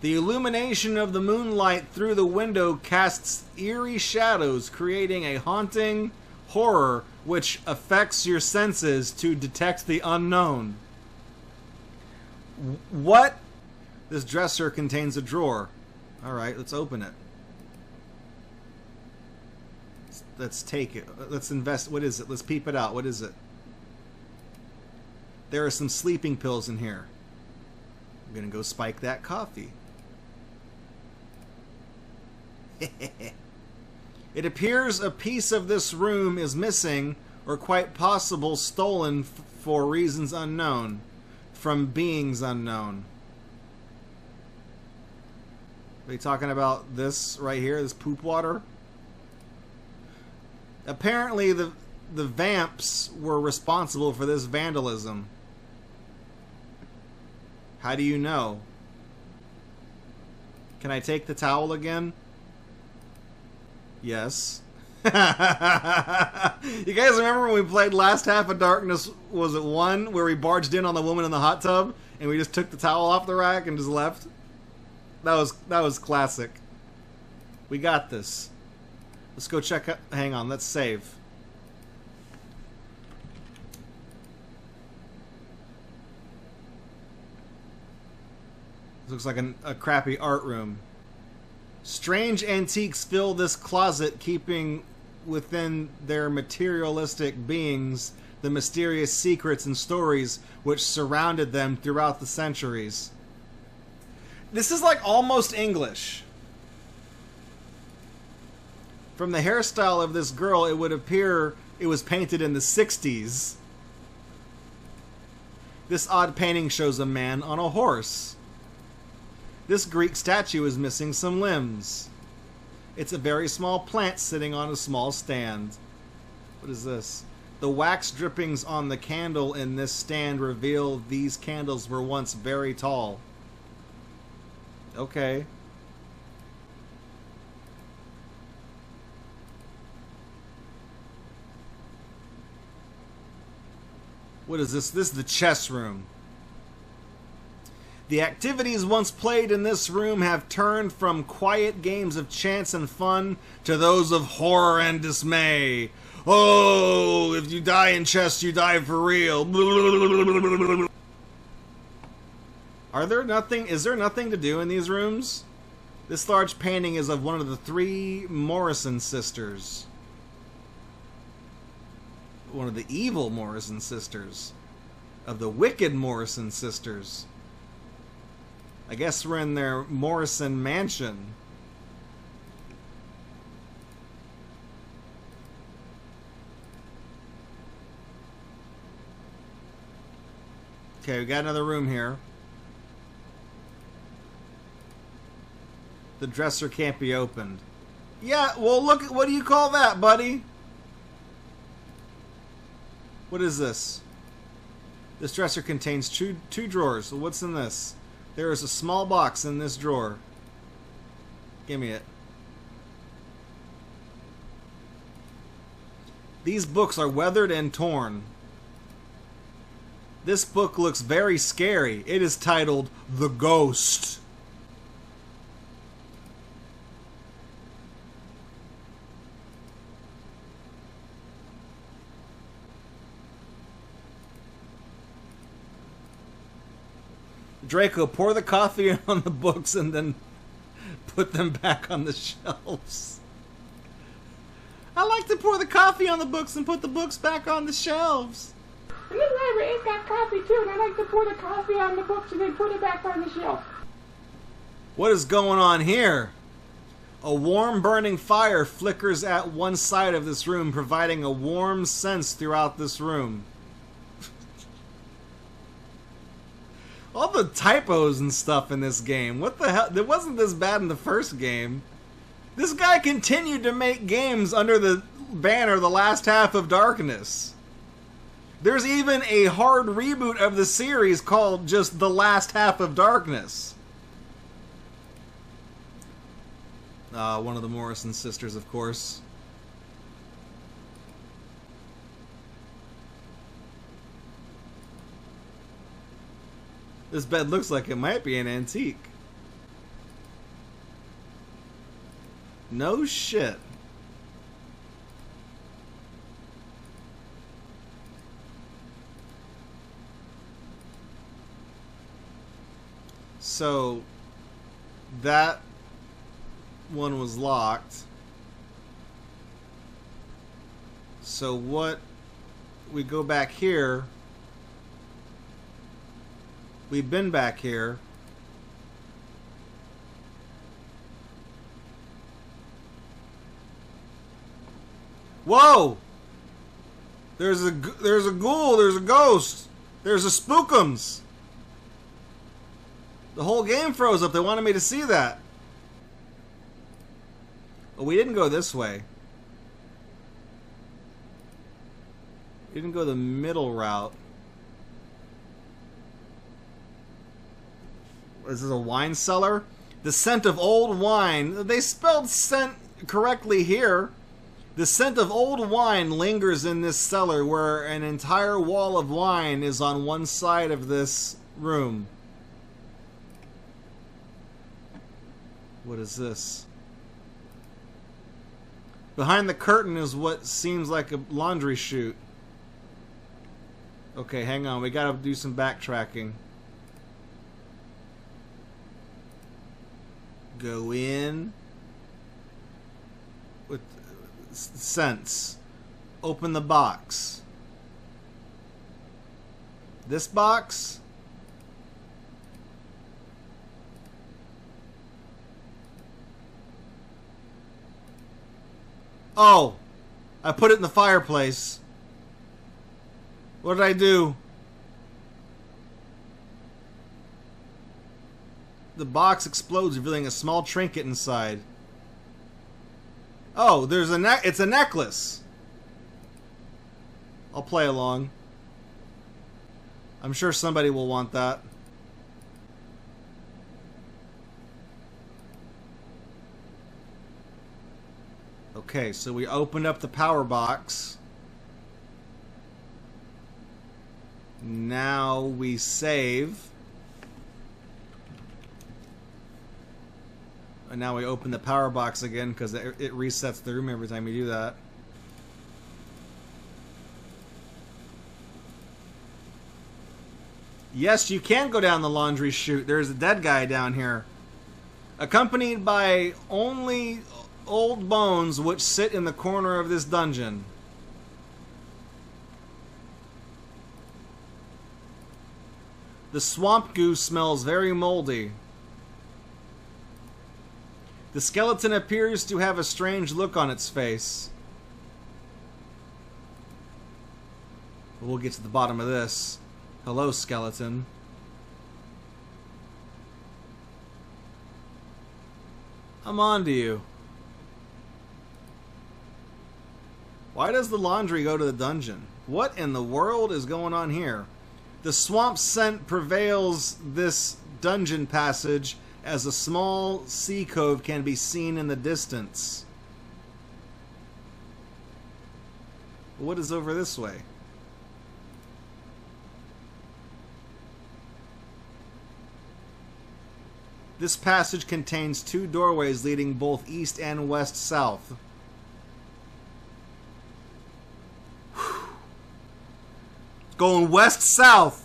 The illumination of the moonlight through the window casts eerie shadows, creating a haunting horror which affects your senses to detect the unknown. What? This dresser contains a drawer. Alright, let's open it. Let's take it. Let's invest. What is it? Let's peep it out. What is it? There are some sleeping pills in here. I'm gonna go spike that coffee. It appears a piece of this room is missing, or quite possible stolen for reasons unknown, from beings unknown. Are you talking about this right here, this poop water? Apparently the vamps were responsible for this vandalism. How do you know? Can I take the towel again? Yes. You guys remember when we played last half of Darkness, was it 1, where we barged in on the woman in the hot tub and we just took the towel off the rack and just left? That was classic. We got this. Let's go check out. Hang on, let's save. This looks like a crappy art room. Strange antiques fill this closet, keeping within their materialistic beings the mysterious secrets and stories which surrounded them throughout the centuries. This is like almost English. From the hairstyle of this girl, it would appear it was painted in the 60s. This odd painting shows a man on a horse. This Greek statue is missing some limbs. It's a very small plant sitting on a small stand. What is this? The wax drippings on the candle in this stand reveal these candles were once very tall. Okay. What is this? This is the chess room. The activities once played in this room have turned from quiet games of chance and fun to those of horror and dismay. Oh, if you die in chess, you die for real. Is there nothing to do in these rooms? This large painting is of one of the 3 Morrison sisters. One of the evil Morrison sisters. Of the wicked Morrison sisters. I guess we're in their Morrison mansion. Okay, we got another room here. The dresser can't be opened. Yeah, well look, what do you call that, buddy? What is this? This dresser contains two drawers. So what's in this? There is a small box in this drawer. Give me it. These books are weathered and torn. This book looks very scary. It is titled The Ghost. Draco, pour the coffee on the books and then put them back on the shelves. I like to pour the coffee on the books and put the books back on the shelves. And this neighbor ate that coffee too, and I like to pour the coffee on the books and then put it back on the shelf. What is going on here? A warm burning fire flickers at one side of this room, providing a warm sense throughout this room. All the typos and stuff in this game. What the hell? It wasn't this bad in the first game. This guy continued to make games under the banner The Last Half of Darkness. There's even a hard reboot of the series called just The Last Half of Darkness. One of the Morrison sisters, of course. This bed looks like it might be an antique. No shit. So that one was locked. So what? We go back here. We've been back here. Whoa! There's a ghoul. There's a ghost. There's a spookums. The whole game froze up. They wanted me to see that. Oh, we didn't go this way. We didn't go the middle route. This is a wine cellar. The scent of old wine. They spelled scent correctly here. The scent of old wine lingers in this cellar where an entire wall of wine is on one side of this room. What is this? Behind the curtain is what seems like a laundry chute. Okay, hang on. We gotta do some backtracking. Go in. With sense. Open the box. This box? Oh! I put it in the fireplace. What did I do? The box explodes, revealing a small trinket inside. Oh, there's it's a necklace. I'll play along. I'm sure somebody will want that. Okay, so we opened up the power box. Now we save. And now we open the power box again because it resets the room every time you do that. Yes, you can go down the laundry chute. There's a dead guy down here. Accompanied by only old bones which sit in the corner of this dungeon. The swamp goo smells very moldy. The skeleton appears to have a strange look on its face. We'll get to the bottom of this. Hello, skeleton. I'm on to you. Why does the laundry go to the dungeon? What in the world is going on here? The swamp scent prevails this dungeon passage as a small sea cove can be seen in the distance. What is over this way? This passage contains 2 doorways leading both east and west-south. Going west-south.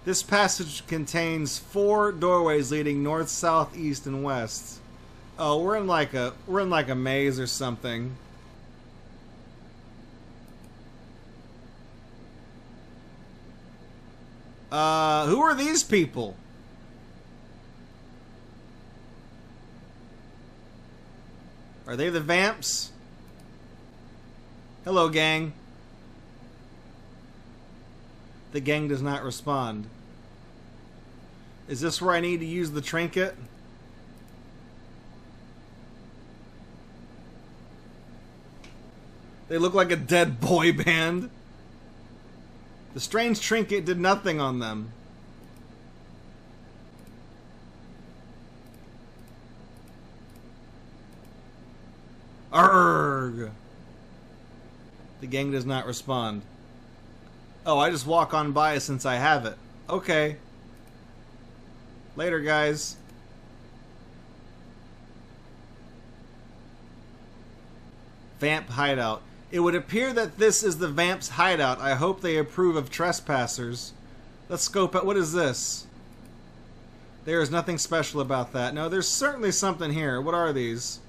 This passage contains 4 doorways leading north, south, east, and west. Oh, we're in like a maze or something. Who are these people? Are they the vamps? Hello, gang. The gang does not respond. Is this where I need to use the trinket? They look like a dead boy band. The strange trinket did nothing on them. Arrgh! The gang does not respond. Oh, I just walk on by since I have it. Okay. Later, guys. Vamp hideout. It would appear that this is the Vamp's hideout. I hope they approve of trespassers. Let's scope out. What is this? There is nothing special about that. No, there's certainly something here. What are these?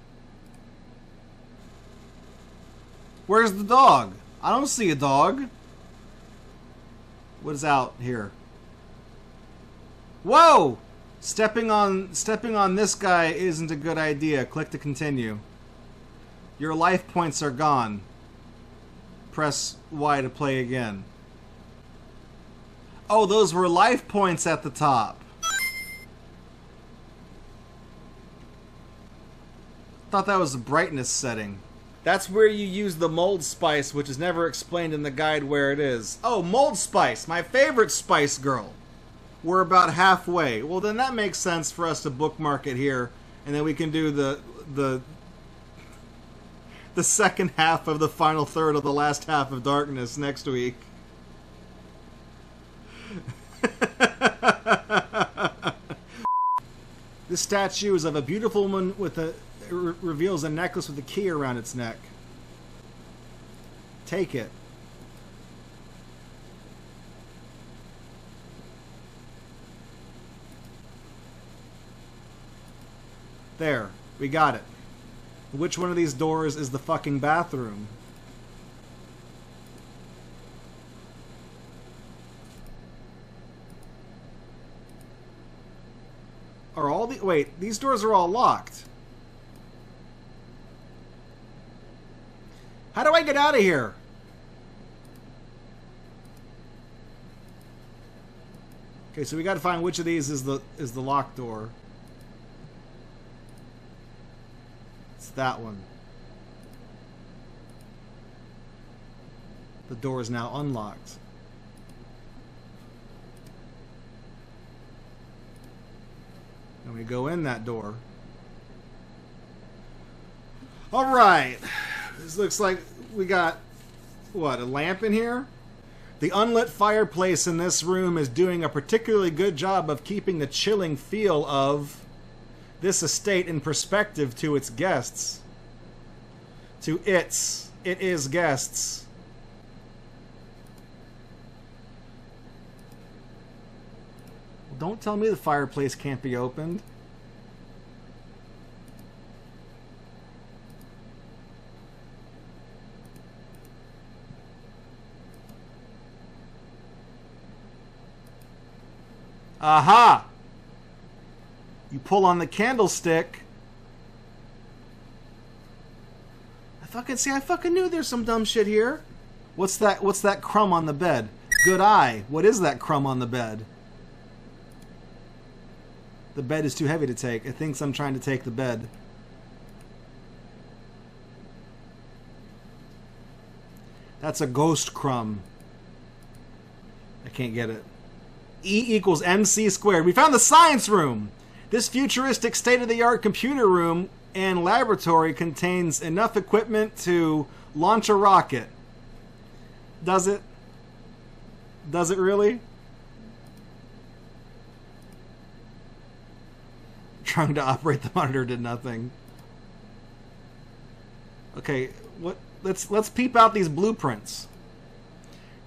Where's the dog? I don't see a dog. What is out here? Whoa! Stepping on this guy isn't a good idea. Click to continue. Your life points are gone. Press Y to play again. Oh, those were life points at the top. Thought that was a brightness setting. That's where you use the mold spice, which is never explained in the guide where it is. Oh, mold spice, my favorite spice girl. We're about halfway. Well, then that makes sense for us to bookmark it here, and then we can do the second half of the final third of the last half of Darkness next week. This statue is of a beautiful woman with a... reveals a necklace with a key around its neck. Take it. There. We got it. Which one of these doors is the fucking bathroom? Are all the... Wait, these doors are all locked. How do I get out of here? Okay, so we got to find which of these is the locked door. It's that one. The door is now unlocked. And we go in that door. All right. This looks like we got, what, a lamp in here? The unlit fireplace in this room is doing a particularly good job of keeping the chilling feel of this estate in perspective to its guests. It is guests. Don't tell me the fireplace can't be opened. Aha! You pull on the candlestick. I fucking knew there's some dumb shit here. What's that crumb on the bed? Good eye. What is that crumb on the bed? The bed is too heavy to take. It thinks I'm trying to take the bed. That's a ghost crumb. I can't get it. E equals MC squared. We found the science room! This futuristic state-of-the-art computer room and laboratory contains enough equipment to launch a rocket. Does it? Does it really? Trying to operate the monitor did nothing. Okay, what? Let's peep out these blueprints.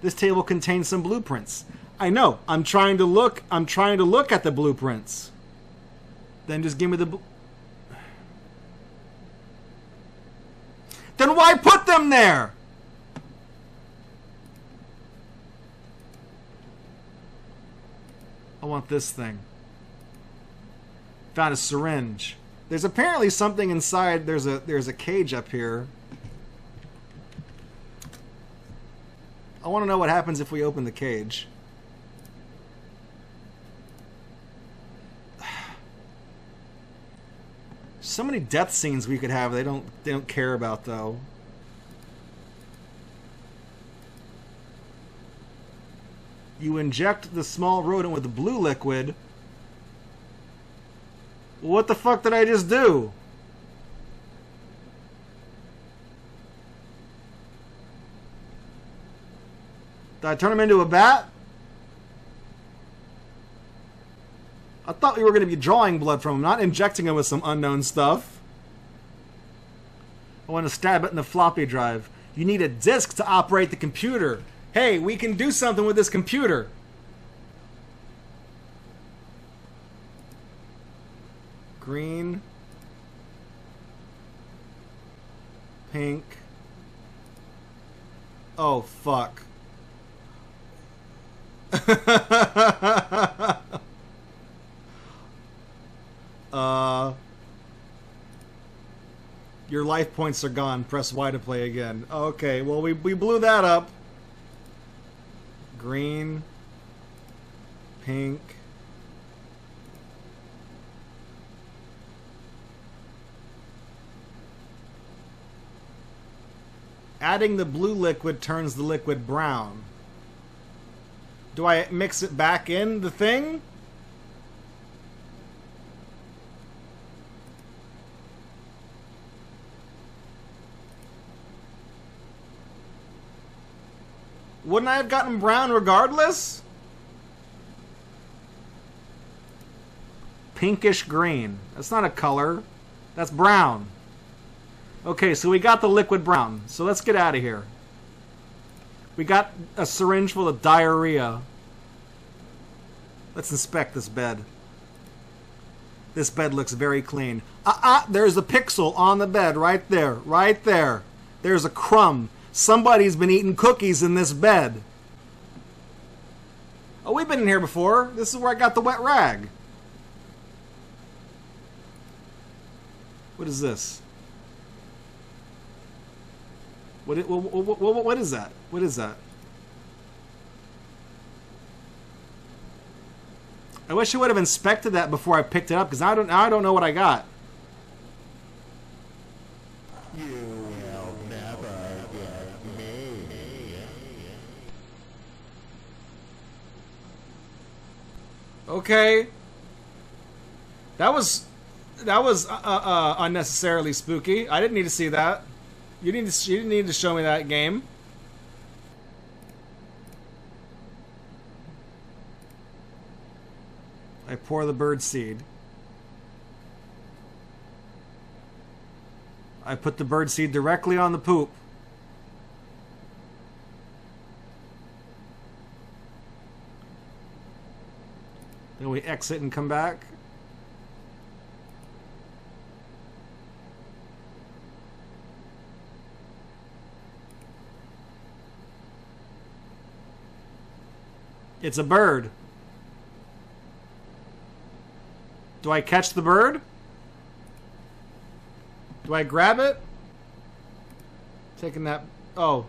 This table contains some blueprints. I know. I'm trying to look at the blueprints. Then just give me the Then why put them there? I want this thing. Found a syringe. There's apparently something inside. There's a cage up here. I want to know what happens if we open the cage. So many death scenes we could have. They don't care about though. You inject the small rodent with the blue liquid. What the fuck did I just do? Did I turn him into a bat? I thought we were going to be drawing blood from him, not injecting him with some unknown stuff. I want to stab it in the floppy drive. You need a disk to operate the computer. Hey, we can do something with this computer. Green. Pink. Oh, fuck. Your life points are gone. Press Y to play again. Okay, well, we blew that up. Green. Pink. Adding the blue liquid turns the liquid brown. Do I mix it back in the thing? Wouldn't I have gotten brown regardless? Pinkish green. That's not a color. That's brown. Okay, so we got the liquid brown. So let's get out of here. We got a syringe full of diarrhea. Let's inspect this bed. This bed looks very clean. There's a pixel on the bed right there. Right there. There's a crumb. Somebody's been eating cookies in this bed. Oh, we've been in here before. This is where I got the wet rag. What is this? What is that? What is that? I wish I would have inspected that before I picked it up, because I don't know what I got. You will never get me. Okay. That was unnecessarily spooky. I didn't need to see that. You didn't need to show me that game. I pour the bird seed. I put the bird seed directly on the poop. Then we exit and come back. It's a bird. Do I catch the bird? Do I grab it? Taking that... Oh.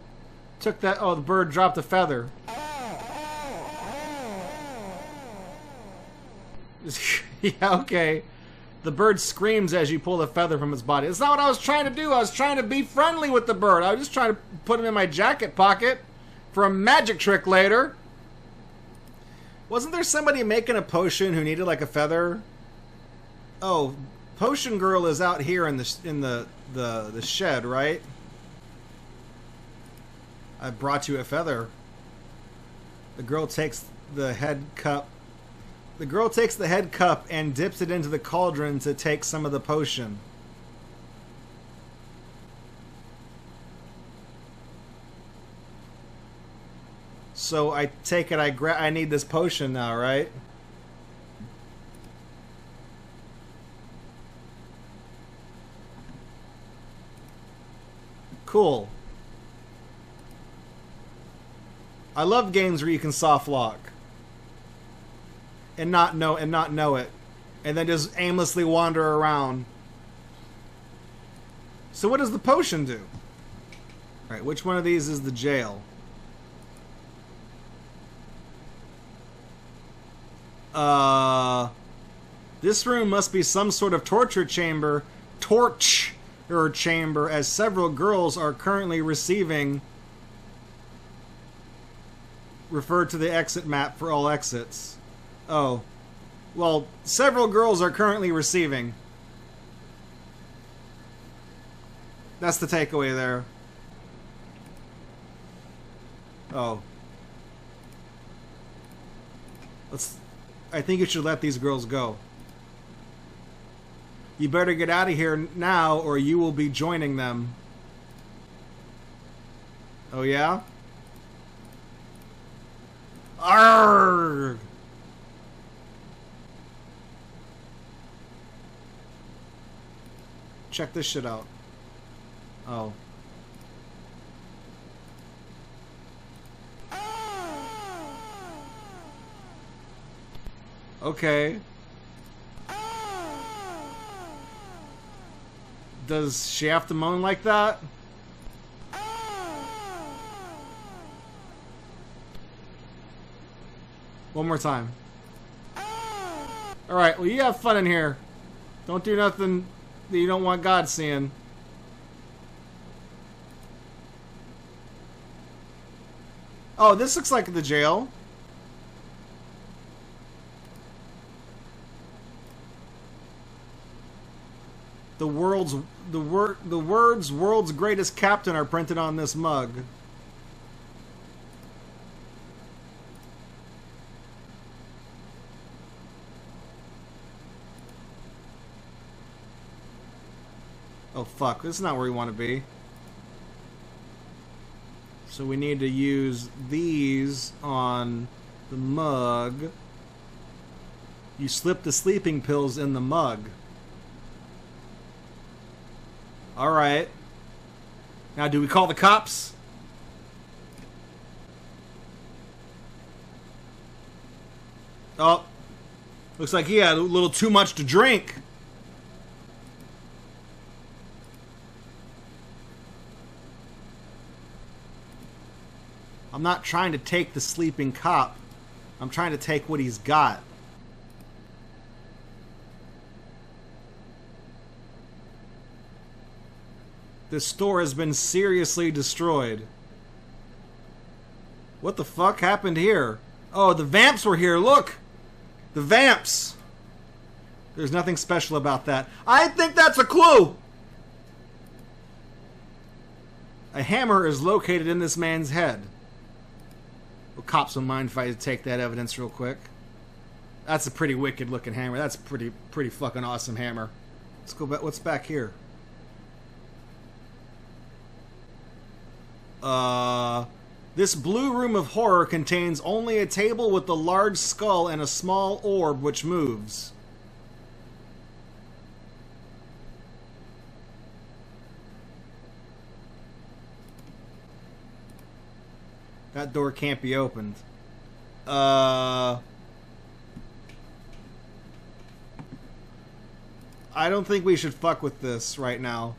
Took that... Oh, the bird dropped a feather. Yeah, okay. The bird screams as you pull the feather from its body. That's not what I was trying to do. I was trying to be friendly with the bird. I was just trying to put him in my jacket pocket for a magic trick later. Wasn't there somebody making a potion who needed like a feather? Oh, Potion Girl is out here in the shed, right? I brought you a feather. The girl takes the head cup. The girl takes the head cup and dips it into the cauldron to take some of the potion. So I take it I need this potion now, right? Cool. I love games where you can soft lock and not know it, and then just aimlessly wander around. So what does the potion do? All right, which one of these is the jail? This room must be some sort of torture chamber, chamber, as several girls are currently receiving. Refer to the exit map for all exits. Oh. Well, several girls are currently receiving. That's the takeaway there. Oh. I think you should let these girls go. You better get out of here now, or you will be joining them. Oh yeah? Arrgh! Check this shit out. Oh. Okay. Does she have to moan like that? One more time. Alright, well you have fun in here. Don't do nothing that you don't want God seeing. Oh, this looks like the jail. The words "world's greatest captain" are printed on this mug. Oh fuck, this is not where we want to be. So we need to use these on the mug. You slip the sleeping pills in the mug. Alright. Now do we call the cops? Oh. Looks like he had a little too much to drink. I'm not trying to take the sleeping cop. I'm trying to take what he's got. This store has been seriously destroyed. What the fuck happened here? Oh, the vamps were here, look! The vamps! There's nothing special about that. I think that's a clue! A hammer is located in this man's head. Well, cops don't mind if I take that evidence real quick. That's a pretty wicked looking hammer. That's pretty fucking awesome hammer. Let's go back. What's back here? This blue room of horror contains only a table with a large skull and a small orb which moves. That door can't be opened. I don't think we should fuck with this right now.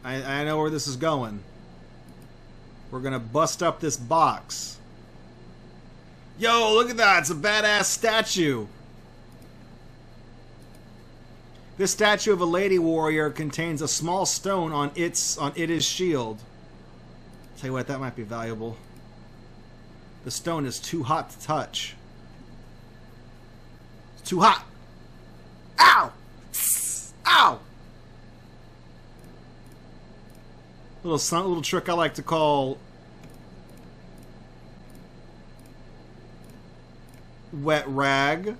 I know where this is going. We're gonna bust up this box. Yo, look at that! It's a badass statue! This statue of a lady warrior contains a small stone on its shield. Tell you what, that might be valuable. The stone is too hot to touch. It's too hot! Ow! Ow! Little trick I like to call wet rag.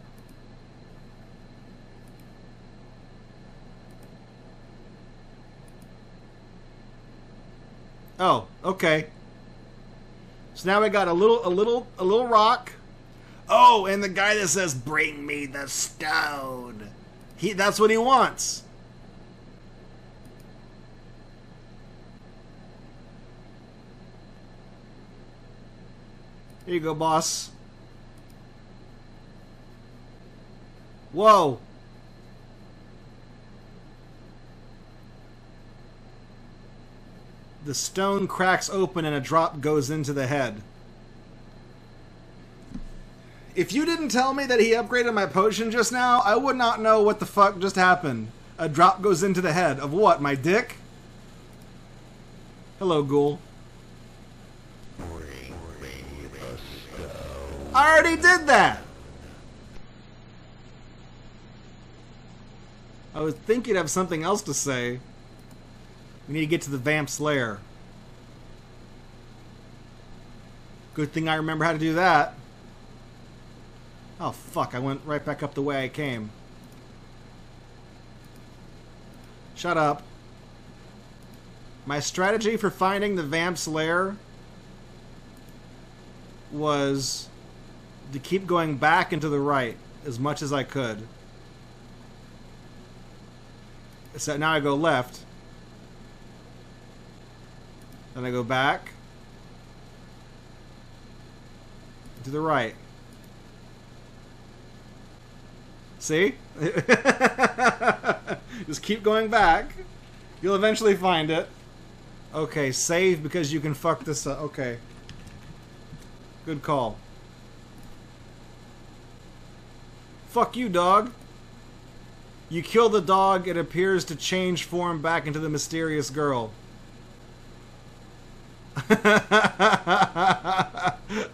Oh, okay. So now we got a little rock. Oh, and the guy that says, "Bring me the stone." That's what he wants. Here you go, boss. Whoa. The stone cracks open and a drop goes into the head. If you didn't tell me that he upgraded my potion just now, I would not know what the fuck just happened. A drop goes into the head. Of what? My dick? Hello, ghoul. I already did that! I would think you'd have something else to say. We need to get to the vamp's lair. Good thing I remember how to do that. Oh fuck, I went right back up the way I came. Shut up. My strategy for finding the vamp's lair was to keep going back and to the right as much as I could. So now I go left. Then I go back. To the right. See? Just keep going back. You'll eventually find it. Okay, save because you can fuck this up. Okay. Good call. Fuck you, dog. You kill the dog, it appears to change form back into the mysterious girl.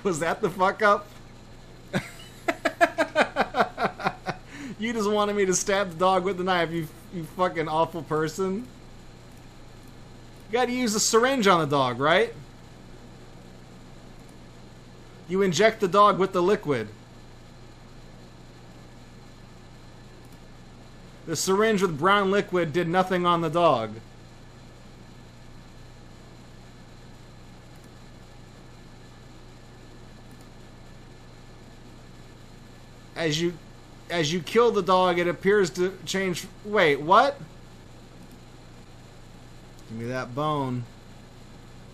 Was that the fuck up? You just wanted me to stab the dog with the knife, you fucking awful person. You gotta use a syringe on the dog, right? You inject the dog with the liquid. The syringe with brown liquid did nothing on the dog. As you kill the dog, it appears to change... Wait, what? Give me that bone.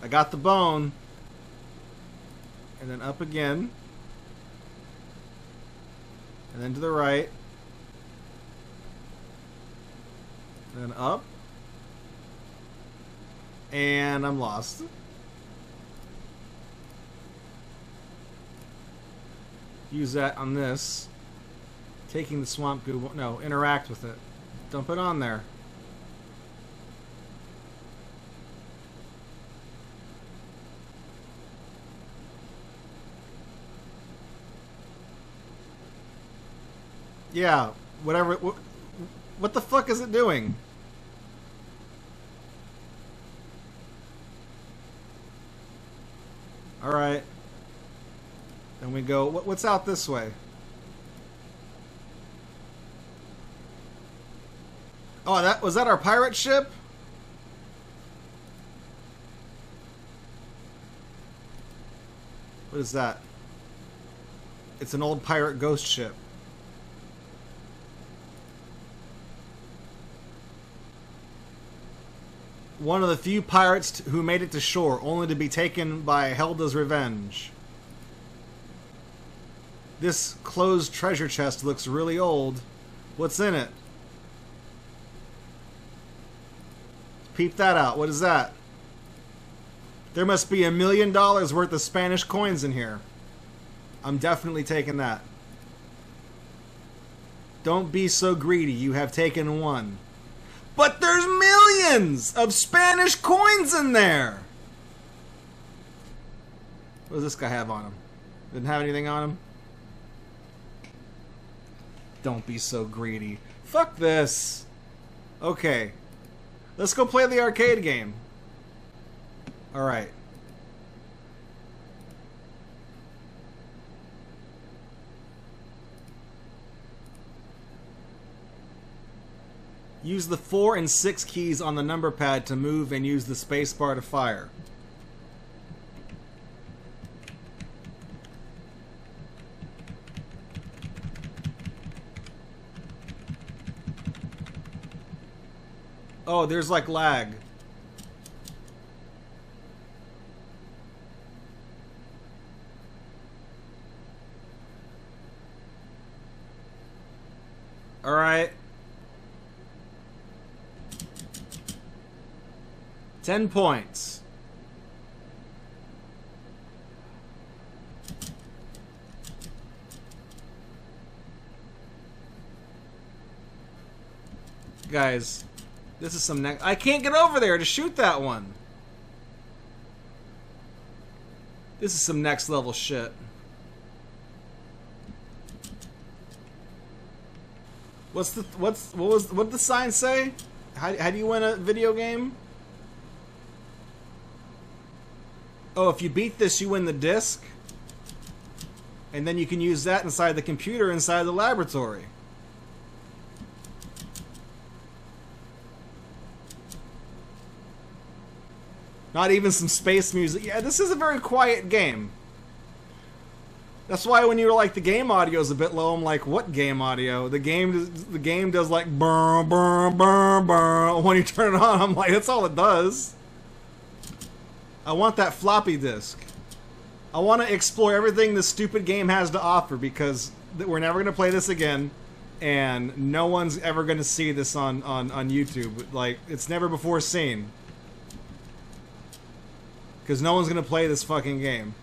I got the bone. And then up again. And then to the right. And then up. And I'm lost. Use that on this. Taking the swamp goo. No, interact with it. Dump it on there. Yeah, whatever. What the fuck is it doing? Alright. Then we go... What's out this way? Oh, was that our pirate ship? What is that? It's an old pirate ghost ship. One of the few pirates who made it to shore, only to be taken by Helda's revenge. This closed treasure chest looks really old. What's in it? Peep that out. What is that? There must be $1 million worth of Spanish coins in here. I'm definitely taking that. Don't be so greedy. You have taken one. But there's millions of Spanish coins in there! What does this guy have on him? Didn't have anything on him? Don't be so greedy. Fuck this. Okay. Let's go play the arcade game. Alright. Use the 4 and 6 keys on the number pad to move and use the spacebar to fire. Oh, there's like lag. Alright. 10 points. Guys, this is some I can't get over there to shoot that one. This is some next level shit. What did the sign say? How do you win a video game? Oh, if you beat this, you win the disc. And then you can use that inside the computer inside the laboratory. Not even some space music. Yeah, this is a very quiet game. That's why when you were like, the game audio is a bit low, I'm like, what game audio? The game does like burr, burr, burr, burr. When you turn it on, I'm like, that's all it does. I want that floppy disk. I want to explore everything this stupid game has to offer, because we're never going to play this again, and no one's ever going to see this on YouTube. Like, it's never before seen. Because no one's going to play this fucking game.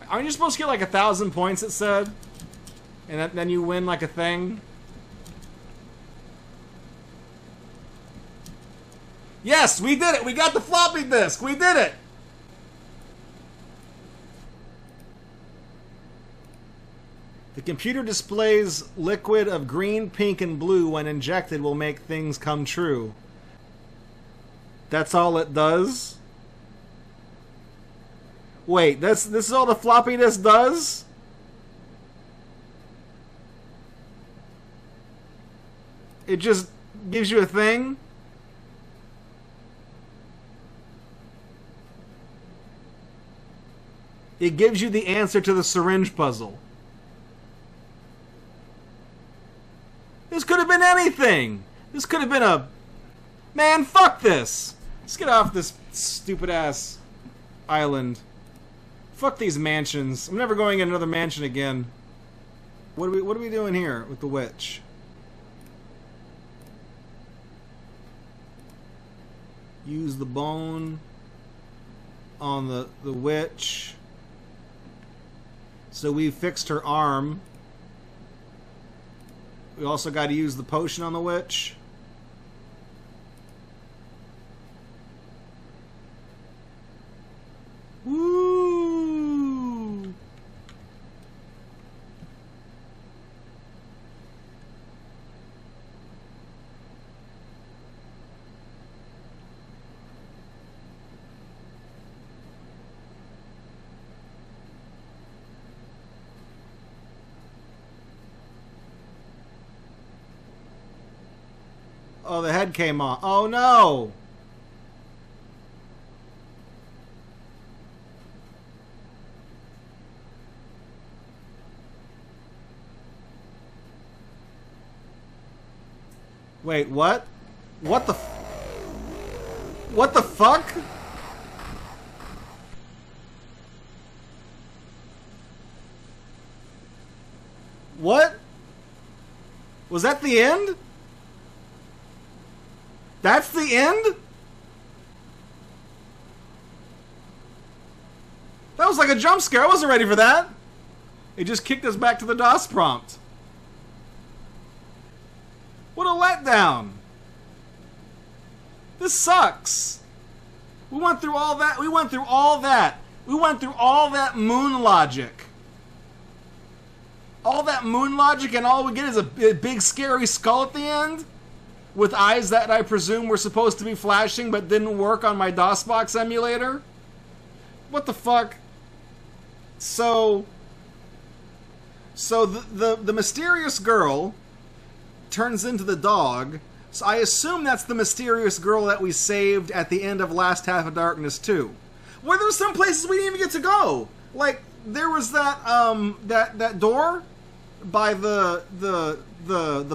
Aren't you supposed to get like 1,000 points, it said? And then you win like a thing? Yes, we did it! We got the floppy disk! We did it! The computer displays liquid of green, pink, and blue when injected will make things come true. That's all it does? Wait, this is all the floppy disk does? It just gives you a thing? It gives you the answer to the syringe puzzle. This could have been anything! This could have been a... Man, fuck this! Let's get off this stupid-ass island. Fuck these mansions. I'm never going in another mansion again. What are we doing here with the witch? Use the bone on the witch. So we fixed her arm. We also got to use the potion on the witch. Woo! Oh, the head came off. Oh no! Wait, what? What the fuck? What? Was that the end? That's the end? That was like a jump scare. I wasn't ready for that. It just kicked us back to the DOS prompt. What a letdown. This sucks. We went through all that. We went through all that moon logic. All that moon logic, and all we get is a big scary skull at the end? With eyes that I presume were supposed to be flashing but didn't work on my DOSBox emulator? What the fuck? So the mysterious girl turns into the dog, so I assume that's the mysterious girl that we saved at the end of Last Half of Darkness 2. Where there's some places we didn't even get to go. Like, there was that that door by the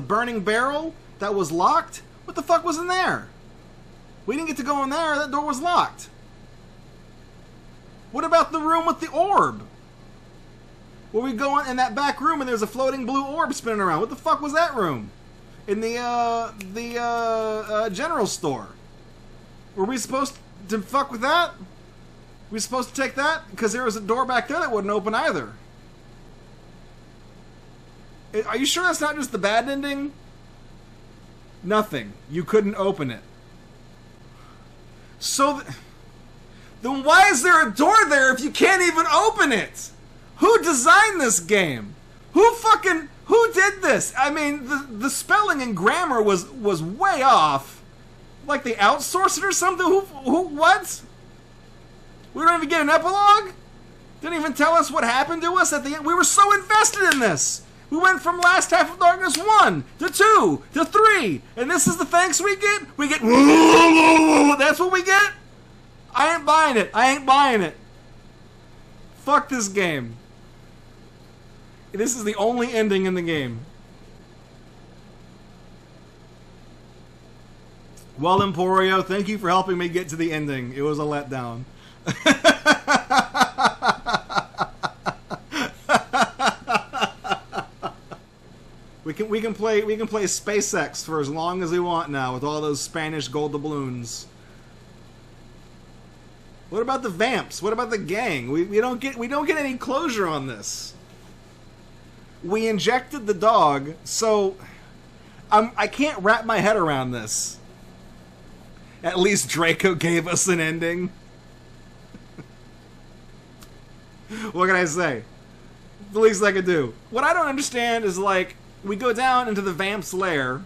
burning barrel that was locked. What the fuck was in there? We didn't get to go in there. That door was locked. What about the room with the orb? Where we go in that back room and there's a floating blue orb spinning around. What the fuck was that room? In the general store. Were we supposed to fuck with that? We supposed to take that? Because there was a door back there that wouldn't open either. Are you sure that's not just the bad ending? Nothing. You couldn't open it. So, then why is there a door there if you can't even open it? Who designed this game? Who did this? I mean, the spelling and grammar was way off. Like they outsourced it or something? What? We don't even get an epilogue? Didn't even tell us what happened to us at the end. We were so invested in this. We went from Last Half of Darkness 1 to 2 to 3. And this is the thanks we get? We get... That's what we get? buying it. I ain't buying it. Fuck this game. This is the only ending in the game. Well, Imporeo, thank you for helping me get to the ending. It was a letdown. We can play SpaceX for as long as we want now with all those Spanish gold doubloons. What about the vamps? What about the gang? We don't get any closure on this. We injected the dog, so I can't wrap my head around this. At least Draco gave us an ending. What can I say? The least I could do. What I don't understand is, like, we go down into the vamp's lair,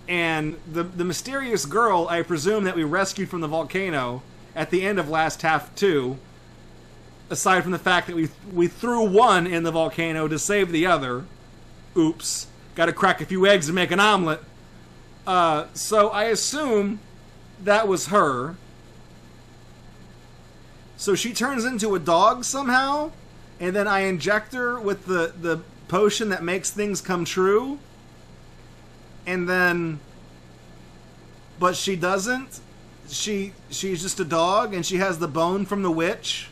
and the mysterious girl, I presume, that we rescued from the volcano at the end of Last Half 2, aside from the fact that we threw one in the volcano to save the other. Oops. Gotta crack a few eggs to make an omelet. So I assume that was her. So she turns into a dog somehow, and then I inject her with the potion that makes things come true. And then... But she doesn't. She's just a dog, and she has the bone from the witch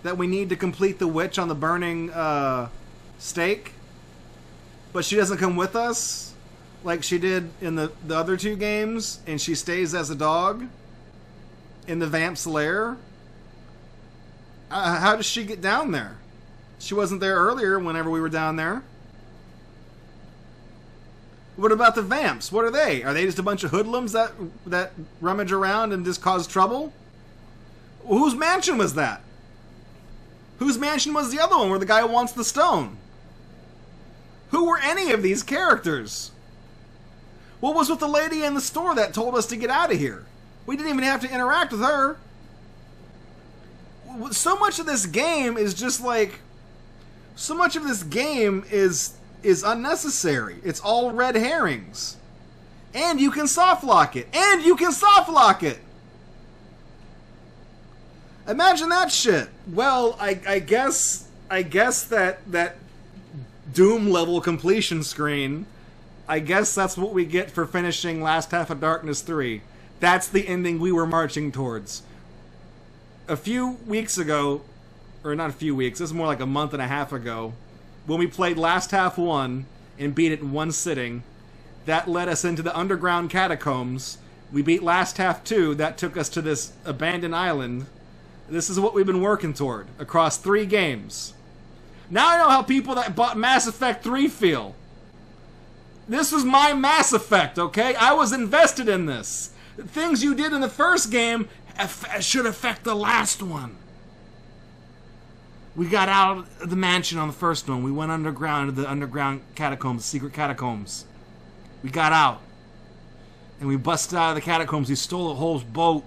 that we need to complete the witch on the burning stake. But she doesn't come with us like she did in the other two games, and she stays as a dog in the vamp's lair. How does she get down there? She wasn't there earlier whenever we were down there. What about the vamps? What are they? Are they just a bunch of hoodlums that rummage around and just cause trouble? Whose mansion was that? Whose mansion was the other one where the guy wants the stone? Who were any of these characters? What was with the lady in the store that told us to get out of here? We didn't even have to interact with her. So much of this game is just like... So much of this game is unnecessary. It's all red herrings. And you can soft lock it. And you can soft lock it! Imagine that shit. Well, I guess that Doom level completion screen, I guess that's what we get for finishing Last Half of Darkness 3. That's the ending we were marching towards. A few weeks ago, or not a few weeks, this is more like a month and a half ago, when we played Last Half 1 and beat it in one sitting, that led us into the underground catacombs. We beat Last Half 2, that took us to this abandoned island. This is what we've been working toward across 3 games. Now I know how people that bought Mass Effect 3 feel. This was my Mass Effect, okay? I was invested in this. The things you did in the first game should affect the last one. We got out of the mansion on the first one. We went underground to the underground catacombs, secret catacombs. We got out. And we busted out of the catacombs. We stole a whole boat.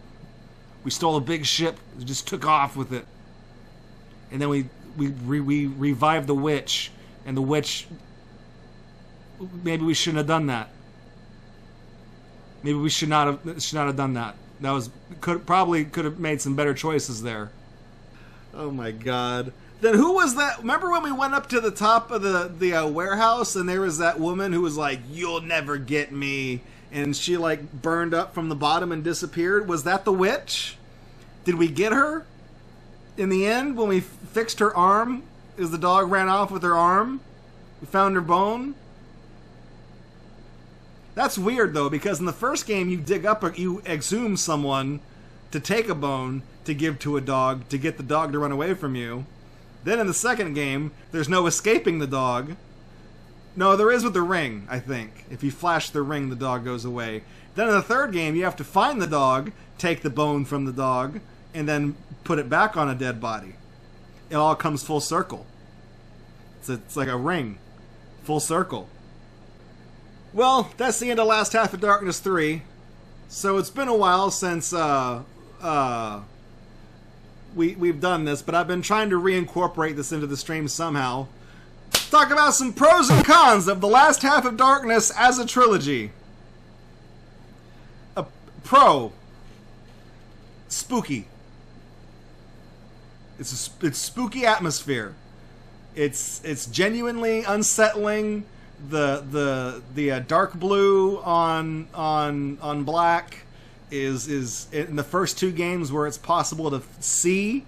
We stole a big ship. We just took off with it. And then we revived the witch. And the witch... Maybe we shouldn't have done that. Maybe we should not have done that. That was probably could have made some better choices there. Oh my god. Then who was that? Remember when we went up to the top of the warehouse and there was that woman who was like, "You'll never get me," and she like burned up from the bottom and disappeared? Was that the witch? Did we get her in the end when we fixed her arm? As the dog ran off with her arm, we found her bone. That's weird though, because in the first game you exhume someone to take a bone to give to a dog to get the dog to run away from you. Then in the second game, there's no escaping the dog. No, there is with the ring, I think. If you flash the ring, the dog goes away. Then in the third game, you have to find the dog, take the bone from the dog, and then put it back on a dead body. It all comes full circle. It's like a ring. Full circle. Well, that's the end of Last Half of Darkness 3. So it's been a while since we've done this, but I've been trying to reincorporate this into the stream somehow. Talk about some pros and cons of the Last Half of Darkness as a trilogy. A pro. Spooky. It's spooky atmosphere. It's genuinely unsettling. The dark blue on black is in the first two games where it's possible to see.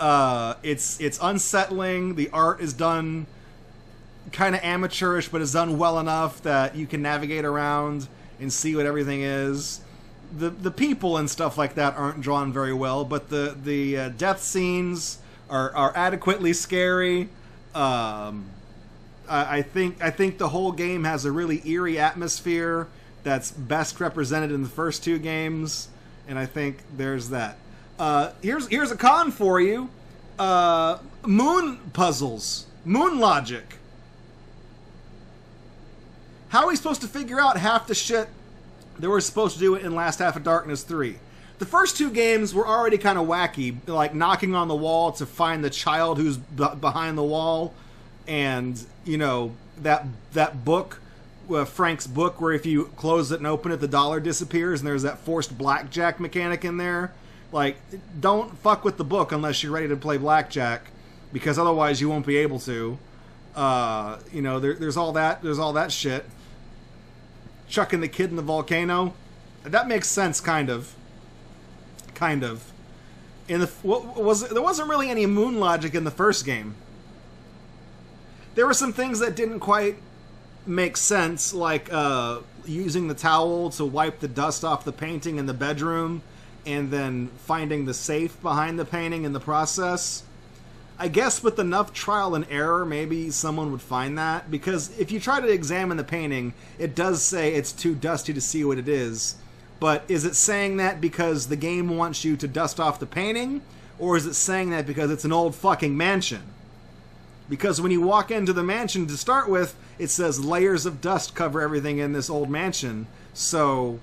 It's unsettling. The art is done kind of amateurish, but it's done well enough that you can navigate around and see what everything is. The people and stuff like that aren't drawn very well, but the death scenes are adequately scary. I think the whole game has a really eerie atmosphere that's best represented in the first two games, and I think there's that. Here's a con for you. Moon puzzles. Moon logic. How are we supposed to figure out half the shit that we're supposed to do in Last Half of Darkness 3? The first two games were already kind of wacky, like knocking on the wall to find the child who's behind the wall, and, you know, that book, Frank's book, where if you close it and open it, the dollar disappears, and there's that forced blackjack mechanic in there. Like, don't fuck with the book unless you're ready to play blackjack, because otherwise you won't be able to. You know, there's all that shit. Chucking the kid in the volcano, that makes sense, kind of. There wasn't really any moon logic in the first game. There were some things that didn't quite make sense, like using the towel to wipe the dust off the painting in the bedroom, and then finding the safe behind the painting in the process. I guess with enough trial and error, maybe someone would find that, because if you try to examine the painting, it does say it's too dusty to see what it is. But is it saying that because the game wants you to dust off the painting, or is it saying that because it's an old fucking mansion? Because when you walk into the mansion to start with, it says layers of dust cover everything in this old mansion. So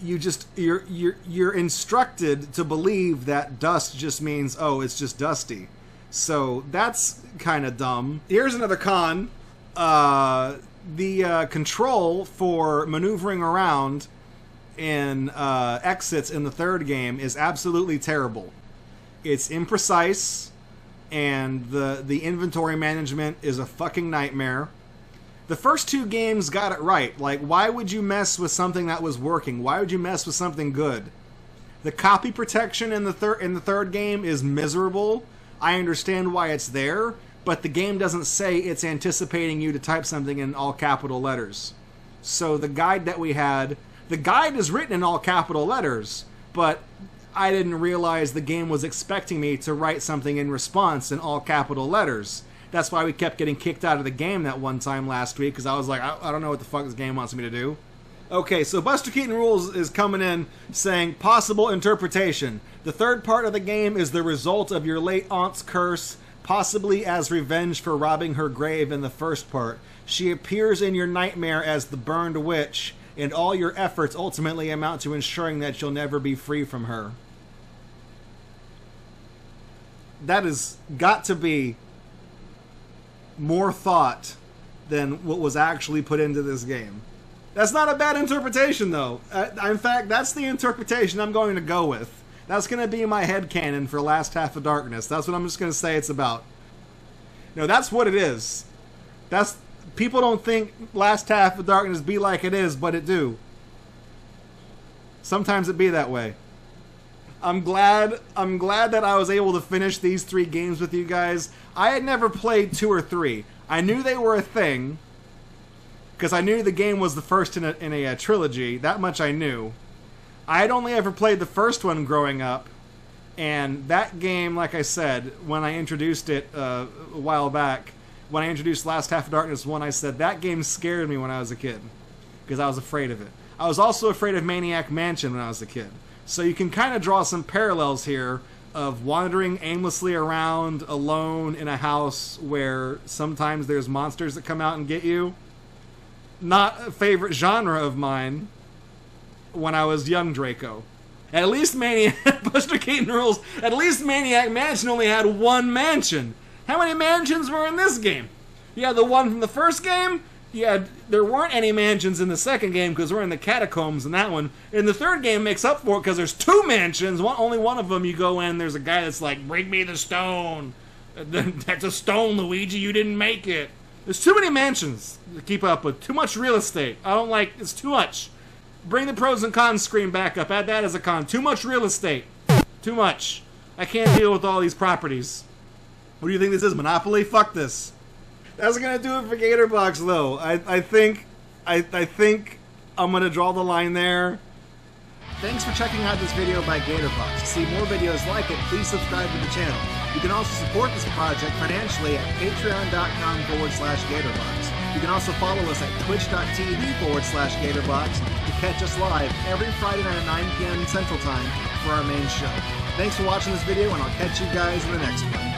you're instructed to believe that dust just means, oh, it's just dusty. So that's kind of dumb. Here's another con. The control for maneuvering around in exits in the third game is absolutely terrible. It's imprecise, and the inventory management is a fucking nightmare. The first two games got it right. Like, why would you mess with something that was working? Why would you mess with something good? The copy protection in the third game is miserable. I understand why it's there, but the game doesn't say it's anticipating you to type something in all capital letters. So the guide that we had, the guide is written in all capital letters, but I didn't realize the game was expecting me to write something in response in all capital letters. That's why we kept getting kicked out of the game that one time last week, because I was like, I don't know what the fuck this game wants me to do. Okay, so Buster Keaton Rules is coming in saying, possible interpretation. The third part of the game is the result of your late aunt's curse, possibly as revenge for robbing her grave in the first part. She appears in your nightmare as the burned witch, and all your efforts ultimately amount to ensuring that you'll never be free from her. That has got to be more thought than what was actually put into this game. That's not a bad interpretation, though. In fact, that's the interpretation I'm going to go with. That's going to be my headcanon for Last Half of Darkness. That's what I'm just going to say it's about. No, that's what it is. People don't think Last Half of Darkness be like it is, but it do. Sometimes it be that way. I'm glad that I was able to finish these 3 games with you guys. I had never played 2 or 3. I knew they were a thing, because I knew the game was the first in a trilogy. That much I knew. I had only ever played the first one growing up, and that game, like I said, when I introduced it a while back, when I introduced Last Half of Darkness 1, I said that game scared me when I was a kid, because I was afraid of it. I was also afraid of Maniac Mansion when I was a kid. So you can kind of draw some parallels here of wandering aimlessly around alone in a house where sometimes there's monsters that come out and get you. Not a favorite genre of mine when I was young Draco. At least Buster Keaton Rules, at least Maniac Mansion only had one mansion. How many mansions were in this game? You had the one from the first game, yeah, there weren't any mansions in the second game because we're in the catacombs in that one. In the third game, makes up for it because there's 2 mansions. Only one of them you go in, there's a guy that's like, bring me the stone. That's a stone, Luigi. You didn't make it. There's too many mansions to keep up with. Too much real estate. I don't like. It's too much. Bring the pros and cons screen back up. Add that as a con. Too much real estate. Too much. I can't deal with all these properties. What do you think this is? Monopoly? Fuck this. That's gonna do it for Gatorbox, though. I think I'm gonna draw the line there. Thanks for checking out this video by Gatorbox. To see more videos like it, please subscribe to the channel. You can also support this project financially at patreon.com/Gatorbox. You can also follow us at twitch.tv/Gatorbox to catch us live every Friday night at 9 p.m. Central Time for our main show. Thanks for watching this video, and I'll catch you guys in the next one.